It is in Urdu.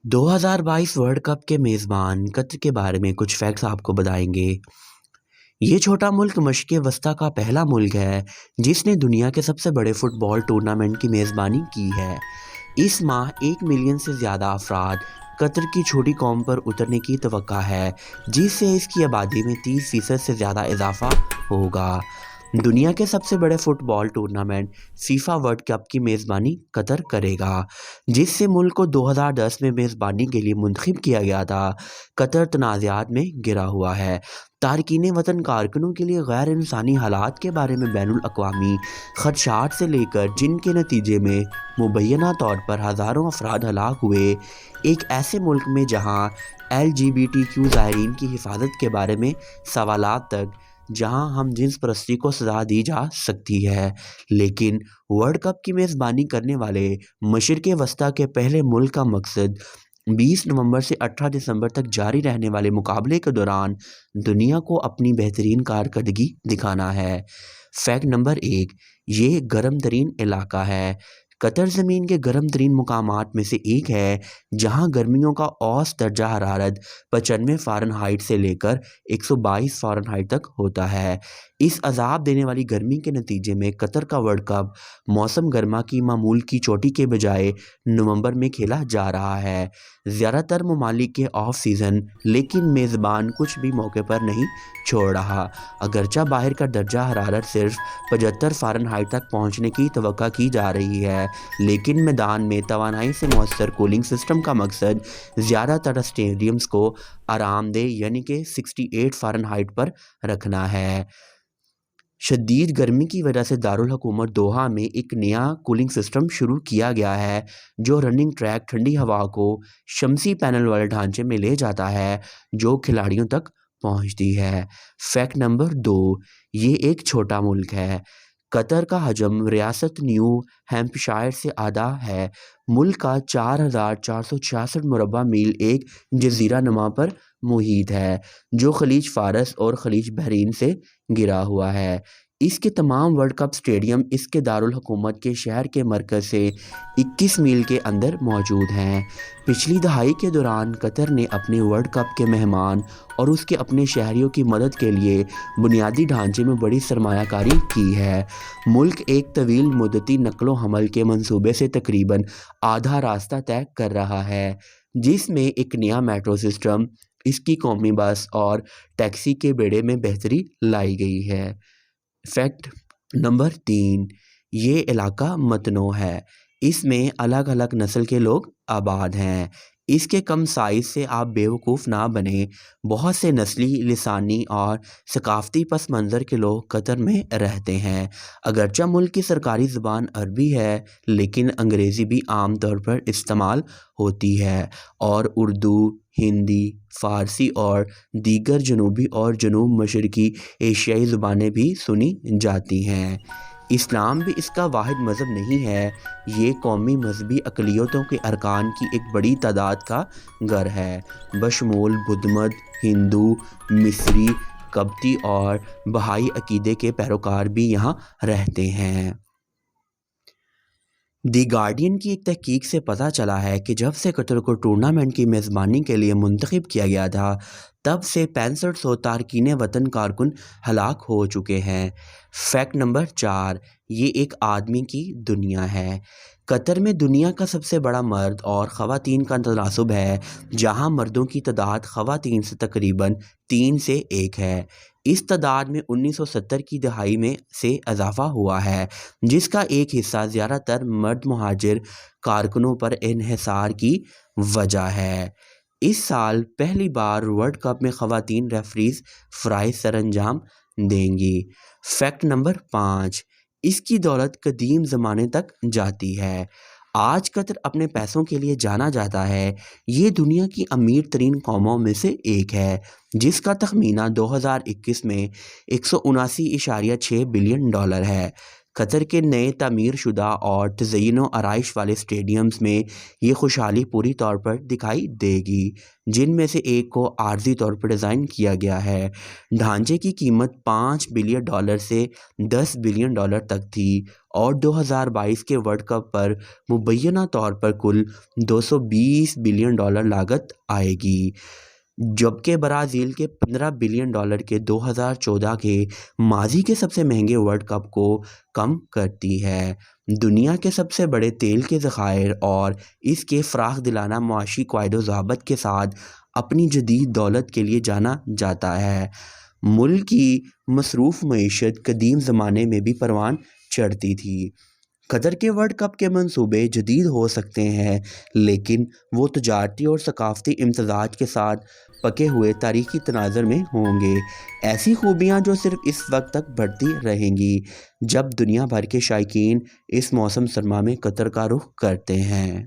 2022 ورلڈ کپ کے میزبان قطر کے بارے میں کچھ فیکٹس آپ کو بتائیں گے۔ یہ چھوٹا ملک مشرق وسطیٰ کا پہلا ملک ہے جس نے دنیا کے سب سے بڑے فٹ بال ٹورنامنٹ کی میزبانی کی ہے۔ اس ماہ 1 ملین سے زیادہ افراد قطر کی چھوٹی قوم پر اترنے کی توقع ہے، جس سے اس کی آبادی میں 30% سے زیادہ اضافہ ہوگا۔ دنیا کے سب سے بڑے فٹ بال ٹورنامنٹ فیفا ورلڈ کپ کی میزبانی قطر کرے گا، جس سے ملک کو 2010 میں میزبانی کے لیے منتخب کیا گیا تھا۔ قطر تنازعات میں گھرا ہوا ہے۔ تارکین وطن کارکنوں کے لیے غیر انسانی حالات کے بارے میں بین الاقوامی خدشات سے لے کر جن کے نتیجے میں مبینہ طور پر ہزاروں افراد ہلاک ہوئے، ایک ایسے ملک میں جہاں LGBTQ زائرین کی حفاظت کے بارے میں سوالات تک، جہاں ہم جنس پرستی کو سزا دی جا سکتی ہے، لیکن ورلڈ کپ کی میزبانی کرنے والے مشرق وسطیٰ کے پہلے ملک کا مقصد 20 نومبر سے 18 دسمبر تک جاری رہنے والے مقابلے کے دوران دنیا کو اپنی بہترین کارکردگی دکھانا ہے۔ فیکٹ نمبر 1، یہ گرم ترین علاقہ ہے۔ قطر زمین کے گرم ترین مقامات میں سے ایک ہے، جہاں گرمیوں کا اوسط درجہ حرارت 95 فارنہائٹ سے لے کر 122 فارنہائٹ تک ہوتا ہے۔ اس عذاب دینے والی گرمی کے نتیجے میں قطر کا ورلڈ کپ موسم گرما کی معمول کی چوٹی کے بجائے نومبر میں کھیلا جا رہا ہے۔ زیادہ تر ممالک کے آف سیزن، لیکن میزبان کچھ بھی موقع پر نہیں چھوڑ رہا۔ اگرچہ باہر کا درجہ حرارت صرف 75 فارنہائٹ تک پہنچنے کی توقع کی جا رہی ہے، لیکن میدان میں توانائی سے مؤثر کولنگ سسٹم کا مقصد زیادہ تر اسٹیڈیمز کو آرام دہ یعنی کہ 68 فارنہائٹ پر رکھنا ہے۔ شدید گرمی کی وجہ سے دارالحکومت دوحہ میں ایک نیا کولنگ سسٹم شروع کیا گیا ہے، جو رننگ ٹریک ٹھنڈی ہوا کو شمسی پینل والے ڈھانچے میں لے جاتا ہے جو کھلاڑیوں تک پہنچتی ہے۔ فیکٹ نمبر 2، یہ ایک چھوٹا ملک ہے۔ قطر کا حجم ریاست نیو ہیمپشائر سے آدھا ہے۔ ملک کا 4466 مربع میل ایک جزیرہ نما پر محیط ہے، جو خلیج فارس اور خلیج بحرین سے گھرا ہوا ہے۔ اس کے تمام ورلڈ کپ اسٹیڈیم اس کے دارالحکومت کے شہر کے مرکز سے 21 میل کے اندر موجود ہیں۔ پچھلی دہائی کے دوران قطر نے اپنے ورلڈ کپ کے مہمان اور اس کے اپنے شہریوں کی مدد کے لیے بنیادی ڈھانچے میں بڑی سرمایہ کاری کی ہے۔ ملک ایک طویل مدتی نقل و حمل کے منصوبے سے تقریباً آدھا راستہ طے کر رہا ہے، جس میں ایک نیا میٹرو سسٹم، اس کی قومی بس اور ٹیکسی کے بیڑے میں بہتری لائی گئی ہے۔ فیکٹ نمبر 3، یہ علاقہ متنوع ہے۔ اس میں الگ الگ نسل کے لوگ آباد ہیں۔ اس کے کم سائز سے آپ بیوقوف نہ بنیں۔ بہت سے نسلی، لسانی اور ثقافتی پس منظر کے لوگ قطر میں رہتے ہیں۔ اگرچہ ملک کی سرکاری زبان عربی ہے، لیکن انگریزی بھی عام طور پر استعمال ہوتی ہے، اور اردو، ہندی، فارسی اور دیگر جنوبی اور جنوب مشرقی ایشیائی زبانیں بھی سنی جاتی ہیں۔ اسلام بھی اس کا واحد مذہب نہیں ہے۔ یہ قومی مذہبی اقلیتوں کے ارکان کی ایک بڑی تعداد کا گھر ہے، بشمول بدھ مت، ہندو، مصری، قبطی اور بہائی عقیدے کے پیروکار بھی یہاں رہتے ہیں۔ دی گارڈین کی ایک تحقیق سے پتہ چلا ہے کہ جب سے قطر کو ٹورنامنٹ کی میزبانی کے لیے منتخب کیا گیا تھا، تب سے 6500 تارکین وطن کارکن ہلاک ہو چکے ہیں۔ فیکٹ نمبر 4، یہ ایک آدمی کی دنیا ہے۔ قطر میں دنیا کا سب سے بڑا مرد اور خواتین کا تناسب ہے، جہاں مردوں کی تعداد خواتین سے تقریباً 3 سے 1 ہے۔ اس تعداد میں 1970 کی دہائی میں سے اضافہ ہوا ہے، جس کا ایک حصہ زیادہ تر مرد مہاجر کارکنوں پر انحصار کی وجہ ہے۔ اس سال پہلی بار ورلڈ کپ میں خواتین ریفریز فرائض سر انجام دیں گی۔ فیکٹ نمبر 5، اس کی دولت قدیم زمانے تک جاتی ہے۔ آج قطر اپنے پیسوں کے لیے جانا جاتا ہے۔ یہ دنیا کی امیر ترین قوموں میں سے ایک ہے، جس کا تخمینہ 2021 میں $179.6 بلین ہے۔ قطر کے نئے تعمیر شدہ اور تزئین و آرائش والے اسٹیڈیمز میں یہ خوشحالی پوری طور پر دکھائی دے گی، جن میں سے ایک کو عارضی طور پر ڈیزائن کیا گیا ہے۔ ڈھانچے کی قیمت $5 بلین سے $10 بلین تک تھی اور 2022 کے ورلڈ کپ پر مبینہ طور پر کل $220 بلین لاگت آئے گی، جبکہ برازیل کے $15 بلین کے 2014 کے ماضی کے سب سے مہنگے ورلڈ کپ کو کم کرتی ہے۔ دنیا کے سب سے بڑے تیل کے ذخائر اور اس کے فراخ دلانہ معاشی قواعد و ضوابط کے ساتھ اپنی جدید دولت کے لیے جانا جاتا ہے۔ ملک کی مصروف معیشت قدیم زمانے میں بھی پروان چڑھتی تھی۔ قطر کے ورلڈ کپ کے منصوبے جدید ہو سکتے ہیں، لیکن وہ تجارتی اور ثقافتی امتزاج کے ساتھ پکے ہوئے تاریخی تناظر میں ہوں گے، ایسی خوبیاں جو صرف اس وقت تک بڑھتی رہیں گی جب دنیا بھر کے شائقین اس موسم سرما میں قطر کا رخ کرتے ہیں۔